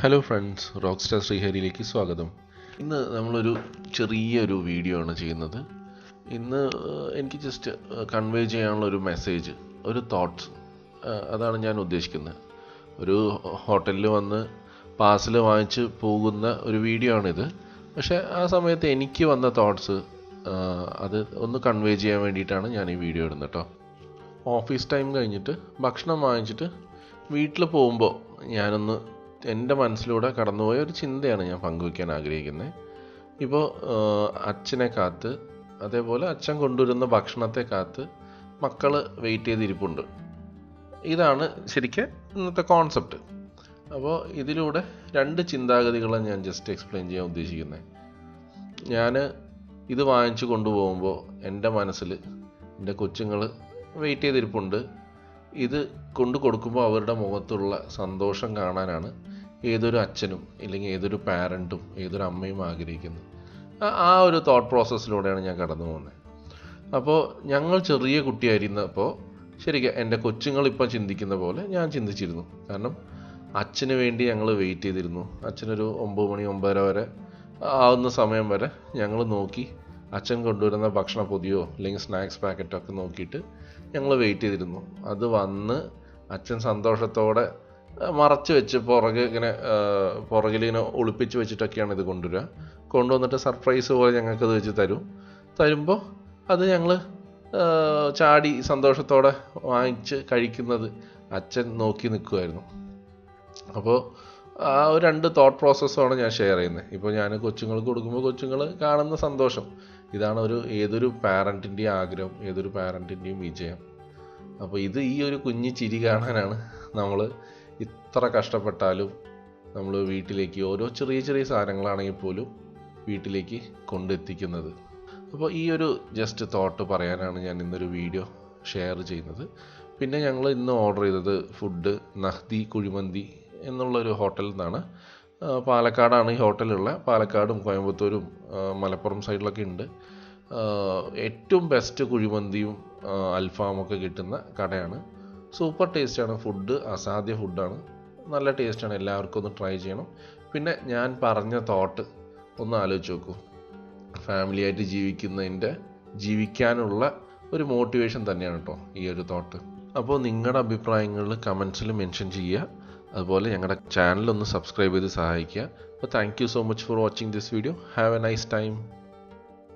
Hello friends, rockstar ശ്രീഹരിയിലേക്ക് സ്വാഗതം. ഇന്ന് നമ്മളൊരു ചെറിയൊരു വീഡിയോ ആണ് ചെയ്യുന്നത്. ഇന്ന് എനിക്ക് ജസ്റ്റ് കൺവേ ചെയ്യാനുള്ള ഒരു മെസ്സേജ്, ഒരു തോട്ട്സ്, അതാണ് ഞാൻ ഉദ്ദേശിക്കുന്നത്. ഒരു ഹോട്ടലിൽ വന്ന് പാഴ്സൽ വാങ്ങിച്ച് പോകുന്ന ഒരു വീഡിയോ ആണിത്. പക്ഷേ ആ സമയത്ത് എനിക്ക് വന്ന തോട്ട്സ് അത് ഒന്ന് കൺവേ ചെയ്യാൻ വേണ്ടിയിട്ടാണ് ഞാൻ ഈ വീഡിയോ ഇടുന്നത് കേട്ടോ. ഓഫീസ് ടൈം കഴിഞ്ഞിട്ട് ഭക്ഷണം വാങ്ങിച്ചിട്ട് വീട്ടിൽ പോകുമ്പോൾ ഞാനൊന്ന് എൻ്റെ മനസ്സിലൂടെ കടന്നുപോയ ഒരു ചിന്തയാണ് ഞാൻ പങ്കുവയ്ക്കാൻ ആഗ്രഹിക്കുന്നത്. ഇപ്പോൾ അച്ഛനെ കാത്ത്, അതേപോലെ അച്ഛൻ കൊണ്ടുവരുന്ന ഭക്ഷണത്തെ കാത്ത് മക്കൾ വെയിറ്റ് ചെയ്തിരിപ്പുണ്ട്. ഇതാണ് ശരിക്കും ഇന്നത്തെ കോൺസെപ്റ്റ്. അപ്പോൾ ഇതിലൂടെ രണ്ട് ചിന്താഗതികളാണ് ഞാൻ ജസ്റ്റ് എക്സ്പ്ലെയിൻ ചെയ്യാൻ ഉദ്ദേശിക്കുന്നത്. ഞാൻ ഇത് വാങ്ങിച്ചു കൊണ്ടുപോകുമ്പോൾ എൻ്റെ മനസ്സിൽ എൻ്റെ കൊച്ചുങ്ങൾ വെയിറ്റ് ചെയ്തിരിപ്പുണ്ട്. ഇത് കൊണ്ടു കൊടുക്കുമ്പോൾ അവരുടെ മുഖത്തുള്ള സന്തോഷം കാണാനാണ് ഏതൊരു അച്ഛനും ഇല്ലെങ്കിൽ ഏതൊരു പാരൻറ്റും ഏതൊരു അമ്മയും ആഗ്രഹിക്കുന്നത്. ആ ഒരു തോട്ട് പ്രോസസ്സിലൂടെയാണ് ഞാൻ കടന്നു പോകുന്നത്. അപ്പോൾ ഞങ്ങൾ ചെറിയ കുട്ടിയായിരുന്നപ്പോൾ ശരിക്കും എൻ്റെ കൊച്ചുങ്ങളിപ്പം ചിന്തിക്കുന്ന പോലെ ഞാൻ ചിന്തിച്ചിരുന്നു. കാരണം അച്ഛന് വേണ്ടി ഞങ്ങൾ വെയിറ്റ് ചെയ്തിരുന്നു. അച്ഛനൊരു 9 മണി 9:30 വരെ ആവുന്ന സമയം വരെ ഞങ്ങൾ നോക്കി അച്ഛൻ കൊണ്ടുവരുന്ന ഭക്ഷണ പൊതിയോ അല്ലെങ്കിൽ സ്നാക്സ് പാക്കറ്റോ ഒക്കെ നോക്കിയിട്ട് ഞങ്ങൾ വെയിറ്റ് ചെയ്തിരുന്നു. അത് വന്ന് അച്ഛൻ സന്തോഷത്തോടെ മറച്ച് വെച്ച് പുറകിലിങ്ങനെ ഒളിപ്പിച്ച് വെച്ചിട്ടൊക്കെയാണ് ഇത് കൊണ്ടുവന്നിട്ട് സർപ്രൈസ് പോലെ ഞങ്ങൾക്കത് വെച്ച് തരുമ്പോൾ അത് ഞങ്ങൾ ചാടി സന്തോഷത്തോടെ വാങ്ങിച്ച് കഴിക്കുന്നത് അച്ഛൻ നോക്കി നിൽക്കുമായിരുന്നു. അപ്പോൾ ആ ഒരു രണ്ട് തോട്ട് പ്രോസസ്സാണ് ഞാൻ ഷെയർ ചെയ്യുന്നത്. ഇപ്പോൾ ഞാൻ കൊച്ചുങ്ങൾക്ക് കൊടുക്കുമ്പോൾ കൊച്ചുങ്ങൾ കാണുന്ന സന്തോഷം, ഇതാണ് ഏതൊരു പാരൻറ്റിൻ്റെയും ആഗ്രഹം, ഏതൊരു പാരൻറ്റിൻ്റെയും വിജയം. അപ്പോൾ ഈ ഒരു കുഞ്ഞു ചിരി കാണാനാണ് നമ്മൾ ഇത്ര കഷ്ടപ്പെട്ടാലും നമ്മൾ വീട്ടിലേക്ക് ഓരോ ചെറിയ ചെറിയ സാധനങ്ങളാണെങ്കിൽ പോലും വീട്ടിലേക്ക് കൊണ്ടെത്തിക്കുന്നത്. അപ്പോൾ ഈ ഒരു ജസ്റ്റ് തോട്ട് പറയാനാണ് ഞാൻ ഇന്നൊരു വീഡിയോ ഷെയർ ചെയ്യുന്നത്. പിന്നെ ഞങ്ങൾ ഇന്ന് ഓർഡർ ചെയ്തത് ഫുഡ് നഹ്ദി കുഴിമന്തി എന്നുള്ളൊരു ഹോട്ടലിൽ നിന്നാണ്. പാലക്കാടാണ് ഈ ഹോട്ടലുള്ളത്. പാലക്കാടും കോയമ്പത്തൂരും മലപ്പുറം സൈഡിലൊക്കെ ഉണ്ട്. ഏറ്റവും ബെസ്റ്റ് കുഴിമന്തിയും അൽഫാമൊക്കെ കിട്ടുന്ന കടയാണ്. സൂപ്പർ ടേസ്റ്റാണ്. ഫുഡ് അസാധ്യ ഫുഡാണ്, നല്ല ടേസ്റ്റാണ്. എല്ലാവർക്കും ഒന്ന് ട്രൈ ചെയ്യണം. പിന്നെ ഞാൻ പറഞ്ഞ തോട്ട് ഒന്ന് ആലോചിച്ച് നോക്കൂ. ഫാമിലിയായിട്ട് ജീവിക്കാനുള്ള ഒരു മോട്ടിവേഷൻ തന്നെയാണ് കേട്ടോ ഈ ഒരു തോട്ട്. അപ്പോൾ നിങ്ങളുടെ അഭിപ്രായങ്ങൾ കമൻസിൽ മെൻഷൻ ചെയ്യുക. അതുപോലെ ഞങ്ങളുടെ ചാനൽ ഒന്ന് സബ്സ്ക്രൈബ് ചെയ്ത് സഹായിക്കുക. അപ്പോൾ thank you so much for watching this video. Have A nice time.